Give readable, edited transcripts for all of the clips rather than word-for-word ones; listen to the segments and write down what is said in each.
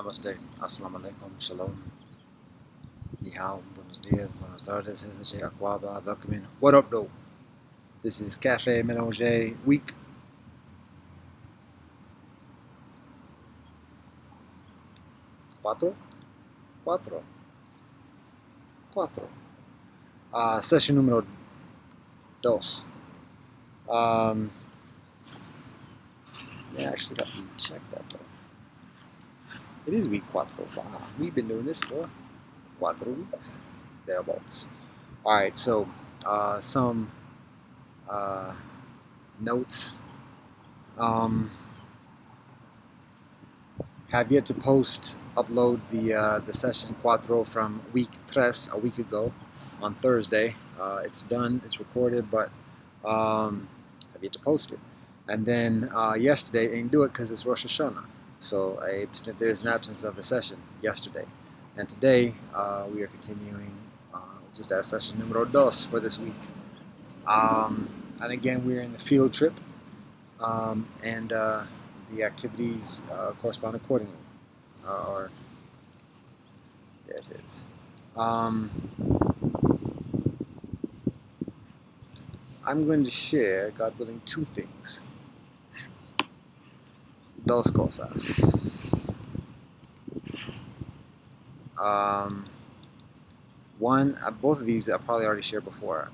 namaste, assalamu alaikum, shalom, ni hao, buenos dias, buenas tardes, akwaba, welcome in. What up, though? This is Cafe Melange week 4, session número 2. Yeah, actually, let me check that though. It is week 4. Wow, we've been doing this for 4 weeks, thereabouts. All right, so some notes. Have yet to upload the session 4 from week 3, a week ago, on Thursday. It's done, it's recorded, but have yet to post it. And then yesterday, I didn't do it because it's Rosh Hashanah. So there's an absence of a session yesterday. And today, we are continuing just at session numero 2 for this week. And again, we're in the field trip. And the activities correspond accordingly. Or there it is. I'm going to share, God willing, 2 things. Dos cosas. One, both of these I probably already shared before,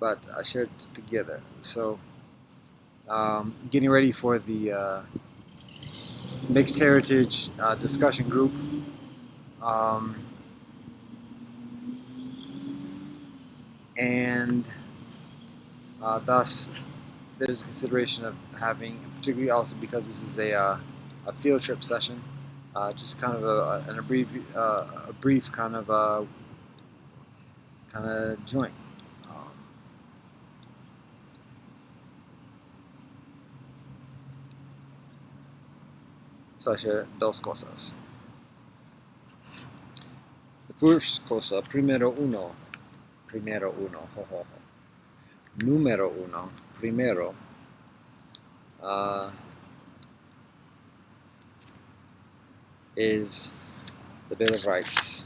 but I shared together. So, getting ready for the Mixed Heritage discussion group. And thus, there's consideration of having, particularly also because this is a field trip session, just kind of a brief kind of joint. So I share dos cosas. The first cosa, primero uno, número uno, primero, is the Bill of Rights.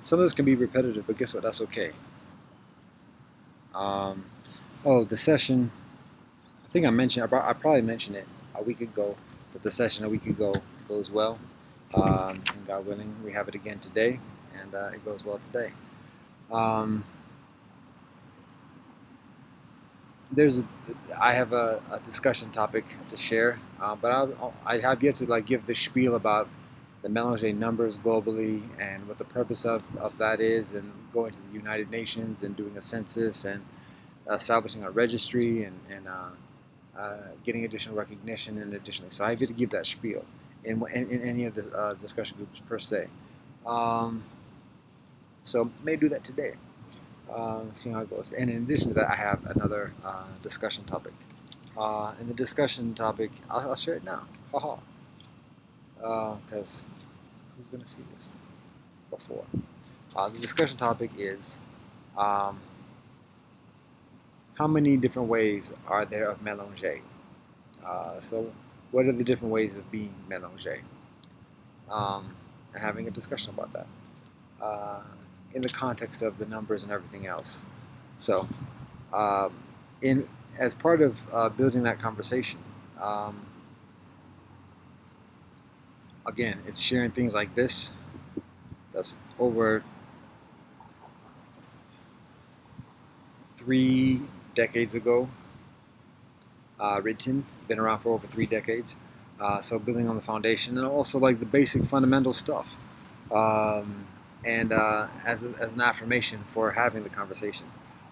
Some of this can be repetitive, but guess what? That's okay. The session, I think I probably mentioned it a week ago, that the session a week ago goes well. And God willing, we have it again today, and it goes well today. I have a discussion topic to share, but I have yet to give the spiel about the Melange numbers globally and what the purpose of that is, and going to the United Nations and doing a census and establishing a registry and getting additional recognition and additionally. So I have yet to give that spiel in any of the discussion groups per se. So may do that today. See how it goes. And in addition to that, I have another discussion topic. And the discussion topic, I'll share it now. Haha. Because who's going to see this before? The discussion topic is how many different ways are there of mélanger? So what are the different ways of being mélanger? And having a discussion about that. In the context of the numbers and everything else. So, as part of building that conversation, again, it's sharing things like this. That's over 3 decades ago. Written, been around for over 3 decades. So building on the foundation, and also the basic fundamental stuff. And as an affirmation for having the conversation.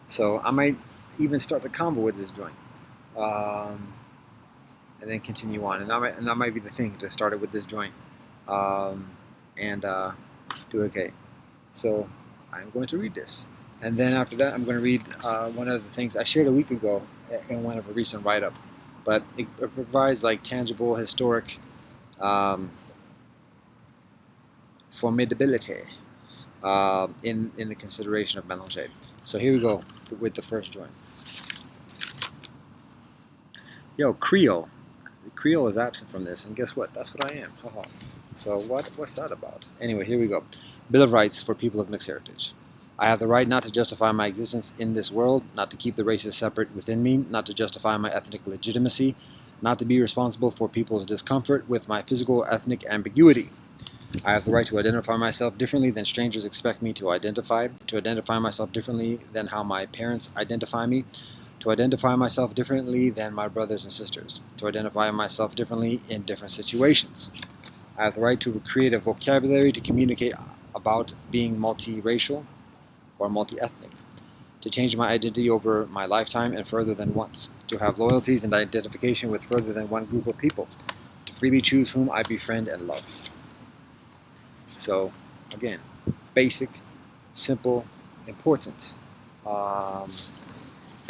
So I might even start the combo with this joint, and then continue on. And that might be the thing, to start it with this joint, and do okay. So I'm going to read this, and then after that I'm going to read one of the things I shared a week ago in one of a recent write-up, but it provides tangible historic formidability. In the consideration of mélanger. So here we go with the first joint. Yo, Creole. Creole is absent from this, and guess what? That's what I am. Haha. So what's that about? Anyway, here we go. Bill of Rights for people of mixed heritage. I have the right not to justify my existence in this world, not to keep the races separate within me, not to justify my ethnic legitimacy, not to be responsible for people's discomfort with my physical ethnic ambiguity. I have the right to identify myself differently than strangers expect me to identify myself differently than how my parents identify me, to identify myself differently than my brothers and sisters, to identify myself differently in different situations. I have the right to create a vocabulary to communicate about being multiracial or multi-ethnic, to change my identity over my lifetime and further than once, to have loyalties and identification with further than one group of people, to freely choose whom I befriend and love. So, again, basic, simple, important,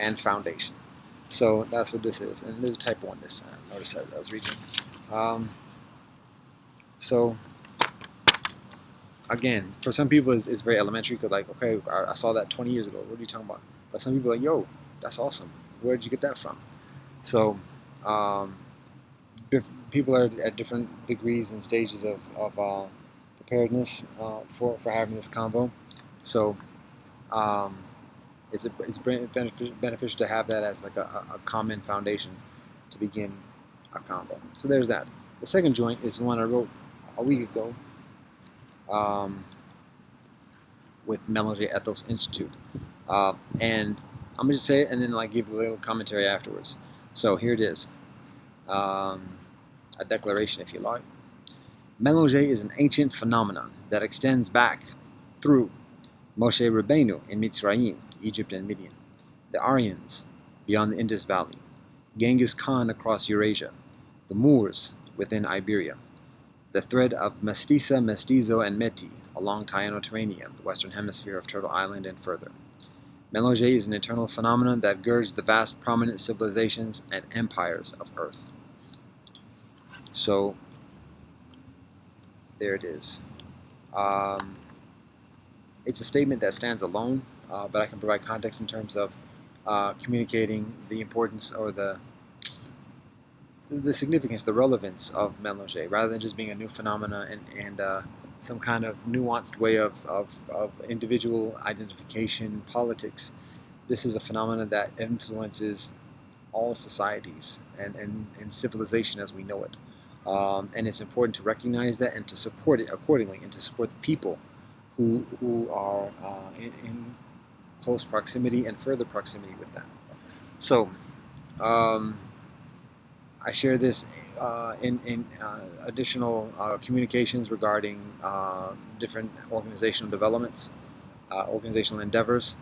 and foundation. So that's what this is. And there's type 1 this time. Notice that I was reading. Um, so, again, for some people it's very elementary because, like, okay, I saw that 20 years ago. What are you talking about? But some people are like, yo, that's awesome. Where did you get that from? So, people are at different degrees and stages of preparedness for having this convo. So, it's beneficial to have that as like a common foundation to begin a convo. So there's that. The second joint is one I wrote a week ago with Melange Ethos Institute. And I'm going to say it and then like give a little commentary afterwards. So here it is. A declaration, if you like. Melange is an ancient phenomenon that extends back through Moshe Rabbeinu in Mitzrayim, Egypt and Midian, the Aryans beyond the Indus Valley, Genghis Khan across Eurasia, the Moors within Iberia, the thread of Mestiza, Mestizo, and Meti along Tyaneterania, the western hemisphere of Turtle Island and further. Melange is an eternal phenomenon that girds the vast prominent civilizations and empires of Earth. So, there it is. It's a statement that stands alone, but I can provide context in terms of communicating the importance or the significance, the relevance of Melange, rather than just being a new phenomena and some kind of nuanced way of individual identification politics. This is a phenomenon that influences all societies and civilization as we know it. And it's important to recognize that and to support it accordingly, and to support the people who are in close proximity and further proximity with that. So, I share this in additional communications regarding different organizational developments, organizational endeavors.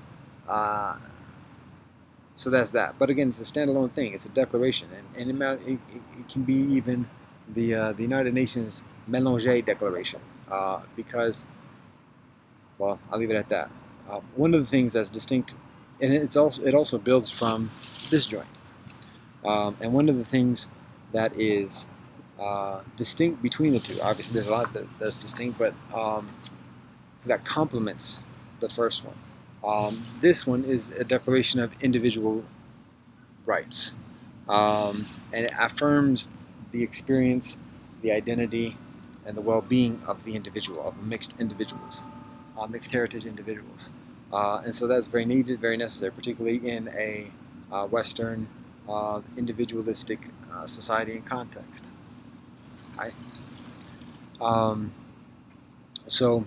So that's that. But again, it's a standalone thing. It's a declaration, and it can be even the United Nations Melange Declaration, because, well, I'll leave it at that. One of the things that's distinct, and it also builds from this joint. And one of the things that is distinct between the two, obviously there's a lot that's distinct, but that complements the first one. This one is a declaration of individual rights, and it affirms the experience, the identity, and the well-being of the individual, of mixed individuals, mixed heritage individuals. And so that's very needed, very necessary, particularly in a Western individualistic society and context. So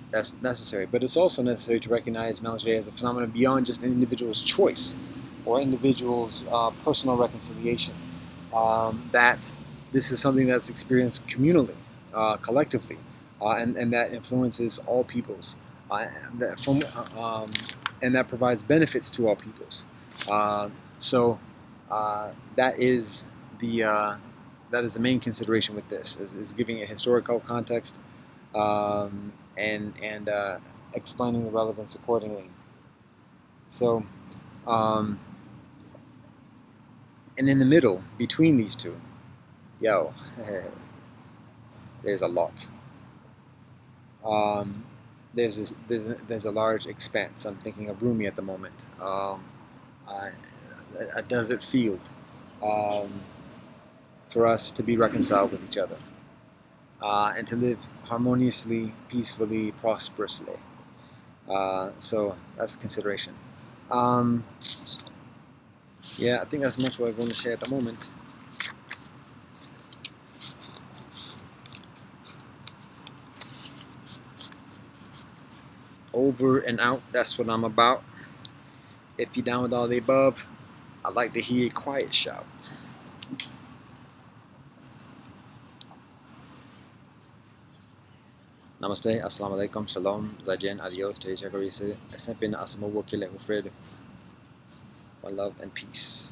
that's necessary, but it's also necessary to recognize Melange as a phenomenon beyond just an individual's choice or individual's personal reconciliation. That this is something that's experienced communally, collectively, and that influences all peoples, and that provides benefits to all peoples. So that is the main consideration with this, is giving a historical context and explaining the relevance accordingly. So, and in the middle between these two, there's a lot. There's a large expanse. I'm thinking of Rumi at the moment. A desert field. for us to be reconciled with each other and to live harmoniously, peacefully, prosperously. So that's consideration. Yeah, I think that's much what I want to share at the moment. Over and out, that's what I'm about. If you're down with all the above, I'd like to hear a quiet shout. Namaste, assalamu alaikum, shalom, zaijian, adios, te chakarisi, sempre na asamu wakile ufred. One love and peace.